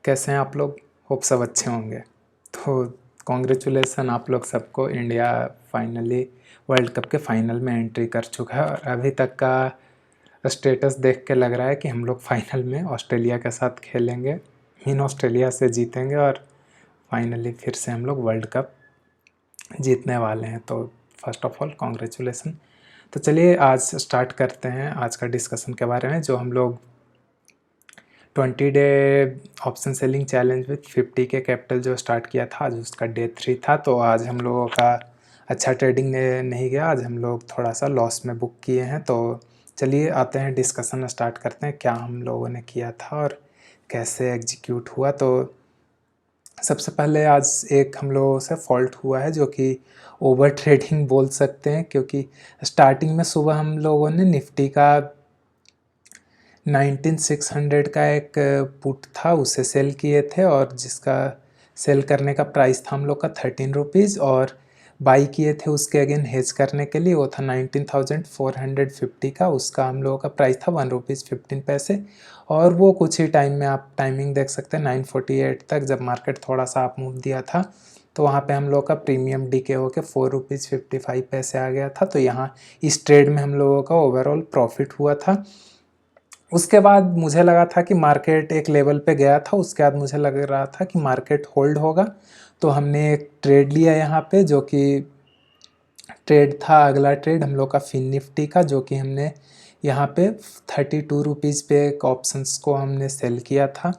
कैसे हैं आप लोग? होप सब अच्छे होंगे। तो कॉन्ग्रेचुलेसन आप लोग सबको, इंडिया फाइनली वर्ल्ड कप के फाइनल में एंट्री कर चुका है और अभी तक का स्टेटस देख के लग रहा है कि हम लोग फाइनल में ऑस्ट्रेलिया के साथ खेलेंगे, ऑस्ट्रेलिया से जीतेंगे और फाइनली फिर से हम लोग वर्ल्ड कप जीतने वाले हैं। तो फर्स्ट ऑफ ऑल कॉन्ग्रेचुलेसन। तो चलिए आज स्टार्ट करते हैं आज का डिस्कशन के बारे में, जो हम लोग 20 day option selling challenge with 50 के कैपिटल जो स्टार्ट किया था, आज उसका डे 3 था। तो आज हम लोगों का अच्छा ट्रेडिंग नहीं गया, आज हम लोग थोड़ा सा लॉस में बुक किए हैं। तो चलिए आते हैं, डिस्कशन स्टार्ट करते हैं क्या हम लोगों ने किया था और कैसे एग्जीक्यूट हुआ। तो सबसे पहले आज एक हम लोगों से फॉल्ट हुआ है जो कि ओवर ट्रेडिंग बोल सकते हैं, क्योंकि स्टार्टिंग में सुबह हम लोगों ने निफ्टी का 19600 का एक पुट था उसे सेल किए थे, और जिसका सेल करने का प्राइस था हम लोग का 13 रुपीज़, और बाई किए थे उसके अगेन हेज करने के लिए, वो था 19,450 का, उसका हम लोगों का प्राइस था 1 रुपीज़ 15 पैसे। और वो कुछ ही टाइम में आप टाइमिंग देख सकते हैं 948 तक, जब मार्केट थोड़ा सा आप मूव दिया था तो वहाँ पे हम लोग का प्रीमियम डीके होके 4 रुपीज़ 55 पैसे आ गया था। तो यहाँ इस ट्रेड में हम लोगों का ओवरऑल प्रॉफिट हुआ था। उसके बाद मुझे लगा था कि मार्केट एक लेवल पे गया था, उसके बाद मुझे लग रहा था कि मार्केट होल्ड होगा, तो हमने एक ट्रेड लिया यहाँ पे, जो कि ट्रेड था अगला ट्रेड हम लोग का फिन निफ्टी का, जो कि हमने यहाँ पे 32 रुपीज़ पे एक ऑप्शंस को हमने सेल किया था,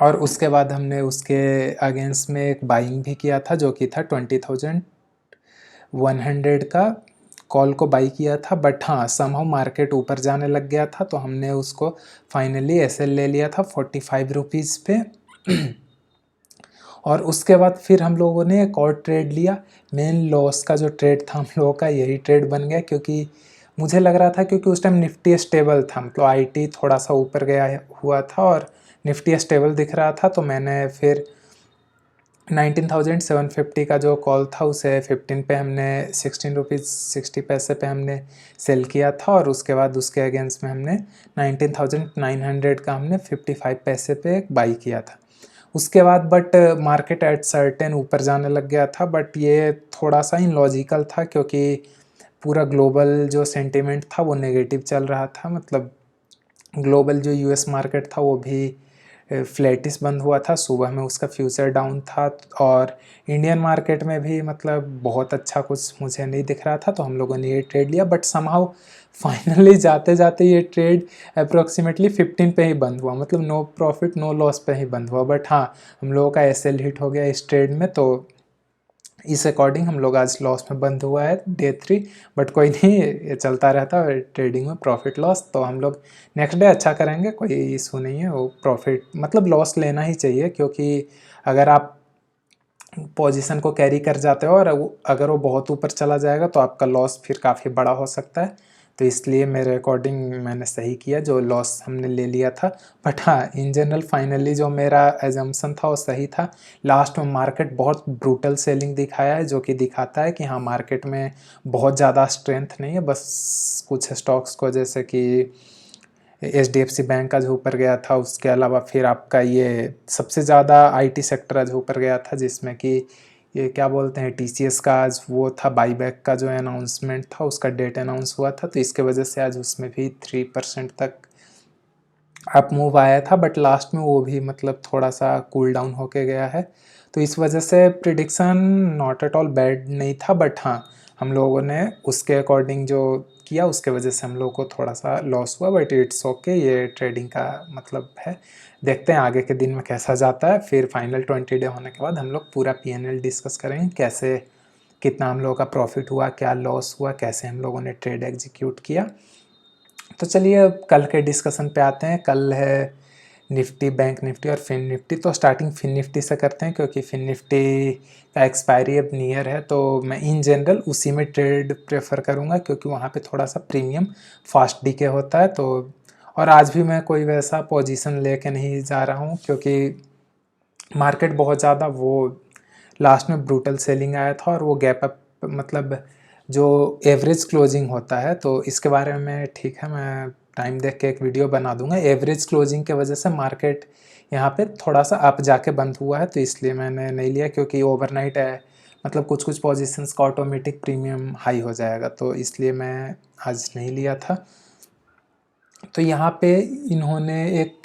और उसके बाद हमने उसके अगेंस्ट में एक बाइंग भी किया था जो कि था 20,100 का कॉल को बाई किया था। बट हाँ, समहाउ मार्केट ऊपर जाने लग गया था, तो हमने उसको फाइनली एसएल ले लिया था 45 रुपीज़ पे। और उसके बाद फिर हम लोगों ने एक और ट्रेड लिया। मेन लॉस का जो ट्रेड था हम लोगों का यही ट्रेड बन गया, क्योंकि मुझे लग रहा था, क्योंकि उस टाइम निफ्टी स्टेबल था, मतलब आईटी थोड़ा सा ऊपर गया हुआ था और निफ्टी स्टेबल दिख रहा था, तो मैंने फिर 19,750 का जो कॉल था उसे 15 पे हमने 16 रुपीज़ 60 पैसे पे हमने सेल किया था, और उसके बाद उसके अगेंस्ट में हमने 19,900 का हमने 55 पैसे पे एक बाई किया था। उसके बाद बट मार्केट एट सर्टेन ऊपर जाने लग गया था, बट ये थोड़ा सा इलॉजिकल था, क्योंकि पूरा ग्लोबल जो सेंटिमेंट था वो नेगेटिव चल रहा था। मतलब ग्लोबल जो यूएस मार्केट था वो भी फ्लैटिस बंद हुआ था, सुबह में उसका फ्यूचर डाउन था, और इंडियन मार्केट में भी मतलब बहुत अच्छा कुछ मुझे नहीं दिख रहा था, तो हम लोगों ने ये ट्रेड लिया। बट समहाउ फाइनली जाते जाते ये ट्रेड अप्रोक्सीमेटली 15 पे ही बंद हुआ, मतलब नो प्रॉफिट नो लॉस पे ही बंद हुआ। बट हाँ, हम लोगों का एसएल हिट हो गया इस ट्रेड में, तो इस अकॉर्डिंग हम लोग आज लॉस में बंद हुआ है डे 3। बट कोई नहीं, ये चलता रहता है ट्रेडिंग में, प्रॉफिट लॉस। तो हम लोग नेक्स्ट डे अच्छा करेंगे, कोई इशू नहीं है। वो प्रॉफिट मतलब लॉस लेना ही चाहिए, क्योंकि अगर आप पोजीशन को कैरी कर जाते हो और अगर वो बहुत ऊपर चला जाएगा तो आपका लॉस फिर काफ़ी बड़ा हो सकता है। तो इसलिए मेरे अकॉर्डिंग मैंने सही किया, जो लॉस हमने ले लिया था। बट हाँ, इन जनरल फाइनली जो मेरा एजम्पशन था वो सही था। लास्ट में मार्केट बहुत ब्रूटल सेलिंग दिखाया है, जो कि दिखाता है कि हाँ, मार्केट में बहुत ज़्यादा स्ट्रेंथ नहीं है। बस कुछ स्टॉक्स को, जैसे कि एचडीएफसी बैंक का जो ऊपर गया था, उसके अलावा फिर आपका ये सबसे ज़्यादा आईटी सेक्टर जो ऊपर गया था, जिसमें कि ये क्या बोलते हैं टीसीएस का आज वो था बाईबैक का जो अनाउंसमेंट था, उसका डेट अनाउंस हुआ था, तो इसके वजह से आज उसमें भी 3% तक अप मूव आया था। बट लास्ट में वो भी मतलब थोड़ा सा कूल डाउन होके गया है, तो इस वजह से prediction not at all bad नहीं था। बट हाँ, हम लोगों ने उसके अकॉर्डिंग जो किया उसके वजह से हम लोग को थोड़ा सा लॉस हुआ। बट इट्स ओके, ये ट्रेडिंग का मतलब है। देखते हैं आगे के दिन में कैसा जाता है। फिर फाइनल 20 डे होने के बाद हम लोग पूरा पीएनएल डिस्कस करेंगे, कैसे कितना हम लोगों का प्रॉफिट हुआ, क्या लॉस हुआ, कैसे हम लोगों ने ट्रेड एग्जीक्यूट किया। तो चलिए अब कल के डिस्कशन पे आते हैं। कल है निफ्टी, बैंक निफ्टी और फिन निफ्टी। तो स्टार्टिंग फिन निफ्टी से करते हैं, क्योंकि फिन निफ्टी का एक्सपायरी अब नियर है, तो मैं इन जनरल उसी में ट्रेड प्रेफर करूँगा, क्योंकि वहाँ पे थोड़ा सा प्रीमियम फास्ट डीके होता है। तो और आज भी मैं कोई वैसा पोजीशन लेके नहीं जा रहा हूँ, क्योंकि मार्केट बहुत ज़्यादा वो लास्ट में ब्रूटल सेलिंग आया था, और वो गैप अप मतलब जो एवरेज क्लोजिंग होता है, तो इसके बारे में ठीक है मैं टाइम देख के एक वीडियो बना दूंगा। एवरेज क्लोजिंग के वजह से मार्केट यहाँ पे थोड़ा सा अप जाके बंद हुआ है, तो इसलिए मैंने नहीं लिया, क्योंकि ओवरनाइट है मतलब कुछ कुछ पोजीशंस का ऑटोमेटिक प्रीमियम हाई हो जाएगा, तो इसलिए मैं आज नहीं लिया था। तो यहाँ पे इन्होंने एक,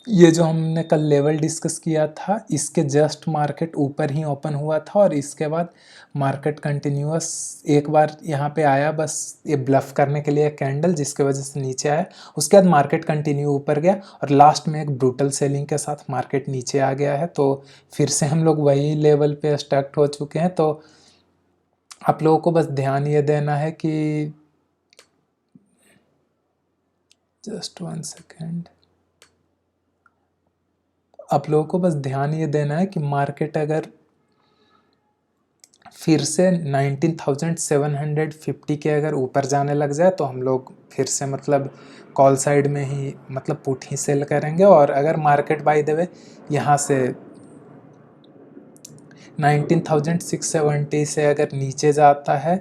ये जो हमने कल लेवल डिस्कस किया था, इसके जस्ट मार्केट ऊपर ही ओपन हुआ था और इसके बाद मार्केट कंटिन्यूअस एक बार यहाँ पे आया, बस ये ब्लफ करने के लिए कैंडल, जिसके वजह से नीचे आया। उसके बाद मार्केट कंटिन्यू ऊपर गया और लास्ट में एक ब्रूटल सेलिंग के साथ मार्केट नीचे आ गया है। तो फिर से हम लोग वही लेवल पे स्टक हो चुके हैं। तो आप लोगों को बस ध्यान ये देना है कि, जस्ट 1 सेकेंड, आप लोगों को बस ध्यान ये देना है कि मार्केट अगर फिर से 19,750 के अगर ऊपर जाने लग जाए तो हम लोग फिर से मतलब कॉल साइड में ही मतलब पुट ही सेल करेंगे। और अगर मार्केट बाय द वे यहाँ से 19,670 से अगर नीचे जाता है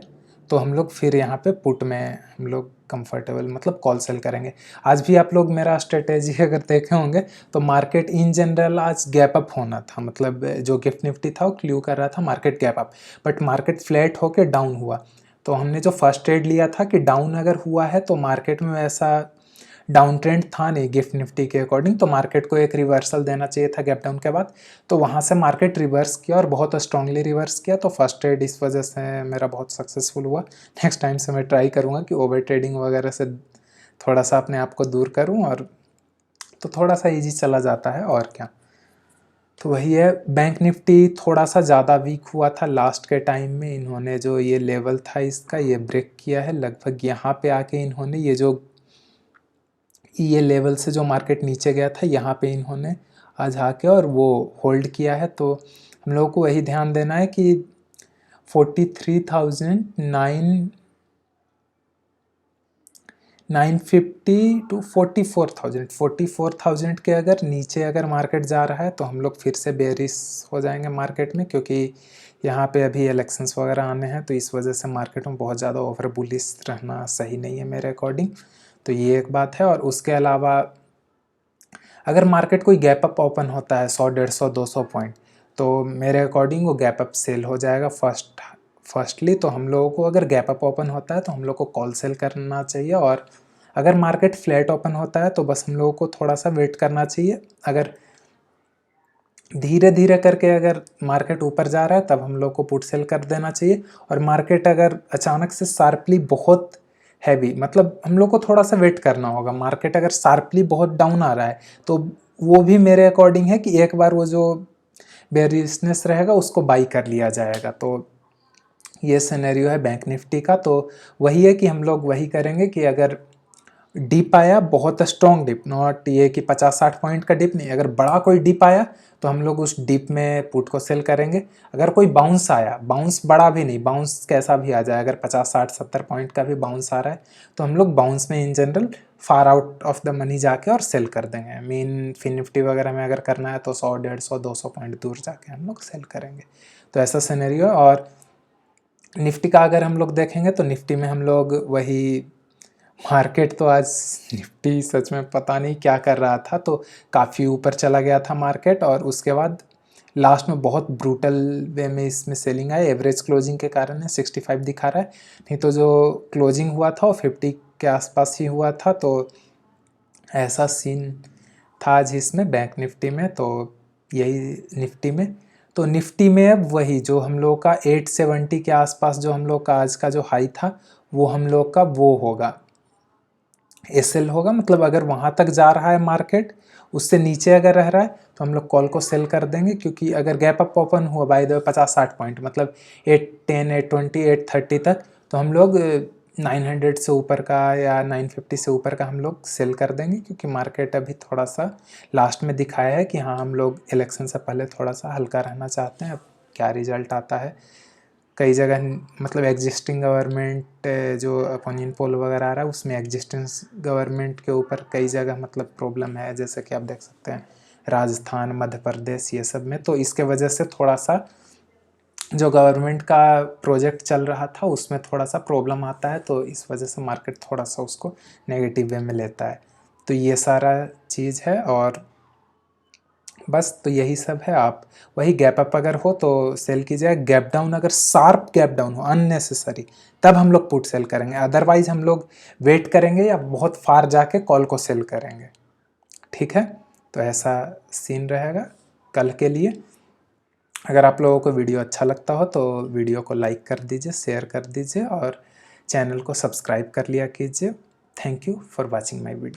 तो हम लोग फिर यहाँ पे पुट में हम लोग कंफर्टेबल मतलब कॉल सेल करेंगे। आज भी आप लोग मेरा स्ट्रेटेजी अगर देखे होंगे तो मार्केट इन जनरल आज गैप अप होना था, मतलब जो गिफ्ट निफ्टी था वो क्ल्यू कर रहा था market gap up, but market flat होके डाउन हुआ। तो हमने जो फर्स्ट ट्रेड लिया था कि डाउन अगर हुआ है तो मार्केट में वैसा डाउन ट्रेंड था नहीं गिफ्ट निफ्टी के अकॉर्डिंग, तो मार्केट को एक रिवर्सल देना चाहिए था गैप डाउन के बाद। तो वहाँ से मार्केट रिवर्स किया और बहुत स्ट्रांगली रिवर्स किया, तो फर्स्ट ट्रेड इस वजह से मेरा बहुत सक्सेसफुल हुआ। नेक्स्ट टाइम से मैं ट्राई करूँगा कि ओवर ट्रेडिंग वगैरह से थोड़ा सा अपने आप को दूर करूँ, और तो थोड़ा सा ईजी चला जाता है और क्या। तो वही है, बैंक निफ्टी थोड़ा सा ज़्यादा वीक हुआ था लास्ट के टाइम में। इन्होंने जो ये लेवल था इसका ये ब्रेक किया है लगभग, यहाँ पे आके इन्होंने ये लेवल से जो मार्केट नीचे गया था यहाँ पे इन्होंने आज आके और वो होल्ड किया है। तो हम लोगों को वही ध्यान देना है कि 43,950 टू 44,000 के अगर नीचे अगर मार्केट जा रहा है तो हम लोग फिर से बेरिश हो जाएंगे मार्केट में, क्योंकि यहाँ पे अभी इलेक्शंस वगैरह आने हैं, तो इस वजह से मार्केट में बहुत ज़्यादा ओवर बुलिश रहना सही नहीं है मेरे अकॉर्डिंग। तो ये एक बात है। और उसके अलावा अगर मार्केट कोई गैप अप ओपन होता है 100, 150, 200 पॉइंट, तो मेरे अकॉर्डिंग वो गैप अप सेल हो जाएगा फर्स्टली। तो हम लोगों को अगर गैप अप ओपन होता है तो हम लोग को कॉल सेल करना चाहिए, और अगर मार्केट फ्लैट ओपन होता है तो बस हम लोगों को थोड़ा सा वेट करना चाहिए। अगर धीरे धीरे करके अगर मार्केट ऊपर जा रहा है तब हम लोग को पुट सेल कर देना चाहिए। और मार्केट अगर अचानक से शार्पली बहुत हैवी, मतलब हम लोग को थोड़ा सा वेट करना होगा। मार्केट अगर शार्पली बहुत डाउन आ रहा है तो वो भी मेरे अकॉर्डिंग है कि एक बार वो जो बेरिशनेस रहेगा उसको बाई कर लिया जाएगा। तो ये सिनेरियो है बैंक निफ्टी का। तो वही है कि हम लोग वही करेंगे कि अगर डिप आया, बहुत स्ट्रॉन्ग डिप, नॉट ये कि 50-60 पॉइंट का डिप नहीं, अगर बड़ा कोई डिप आया तो हम लोग उस डिप में पुट को सेल करेंगे। अगर कोई बाउंस आया, बाउंस बड़ा भी नहीं, बाउंस कैसा भी आ जाए, अगर 50-60-70 पॉइंट का भी बाउंस आ रहा है तो हम लोग बाउंस में in general far out of the money जाके और सेल कर देंगे। मीन फिन निफ्टी वगैरह में अगर करना है तो 100, 150, 200 पॉइंट दूर जाके हम लोग सेल करेंगे। तो ऐसा सिनेरियो। और निफ्टी का अगर हम लोग देखेंगे तो निफ्टी में हम लोग वही, मार्केट तो आज निफ्टी सच में पता नहीं क्या कर रहा था, तो काफ़ी ऊपर चला गया था मार्केट और उसके बाद लास्ट में बहुत ब्रूटल वे में इसमें सेलिंग आई। एवरेज क्लोजिंग के कारण है 65 दिखा रहा है, नहीं तो जो क्लोजिंग हुआ था वो 50 के आसपास ही हुआ था। तो ऐसा सीन था आज इसमें बैंक निफ्टी में। तो यही निफ्टी में, तो निफ्टी में अब वही जो हम लोग का 870 के आसपास जो हम लोग का आज का जो हाई था वो हम लोग का वो होगा, एसएल होगा। मतलब अगर वहाँ तक जा रहा है मार्केट, उससे नीचे अगर रह रहा है तो हम लोग कॉल को सेल कर देंगे, क्योंकि अगर गैप अप ओपन हुआ बाय द 50-60 पॉइंट, मतलब 810, 820, 830 तक, तो हम लोग 900 से ऊपर का या 950 से ऊपर का हम लोग सेल कर देंगे, क्योंकि मार्केट अभी थोड़ा सा लास्ट में दिखाया है कि हाँ हम लोग इलेक्शन से पहले थोड़ा सा हल्का रहना चाहते हैं। अब क्या रिजल्ट आता है, कई जगह मतलब एग्जिस्टिंग गवर्नमेंट जो ओपिनियन पोल वगैरह आ रहा है उसमें एग्जिस्टेंस गवर्नमेंट के ऊपर कई जगह मतलब प्रॉब्लम है, जैसे कि आप देख सकते हैं राजस्थान, मध्य प्रदेश, ये सब में। तो इसके वजह से थोड़ा सा जो गवर्नमेंट का प्रोजेक्ट चल रहा था उसमें थोड़ा सा प्रॉब्लम आता है, तो इस वजह से मार्केट थोड़ा सा उसको नेगेटिव वे में लेता है। तो ये सारा चीज़ है और बस तो यही सब है। आप वही गैप अप अगर हो तो सेल कीजिए, गैप डाउन अगर शार्प गैप डाउन हो अननेसेसरी तब हम लोग पुट सेल करेंगे, अदरवाइज हम लोग वेट करेंगे या बहुत फार जाके कॉल को सेल करेंगे। ठीक है, तो ऐसा सीन रहेगा कल के लिए। अगर आप लोगों को वीडियो अच्छा लगता हो तो वीडियो को लाइक कर दीजिए, शेयर कर दीजिए और चैनल को सब्सक्राइब कर लिया कीजिए। Thank you for watching my video.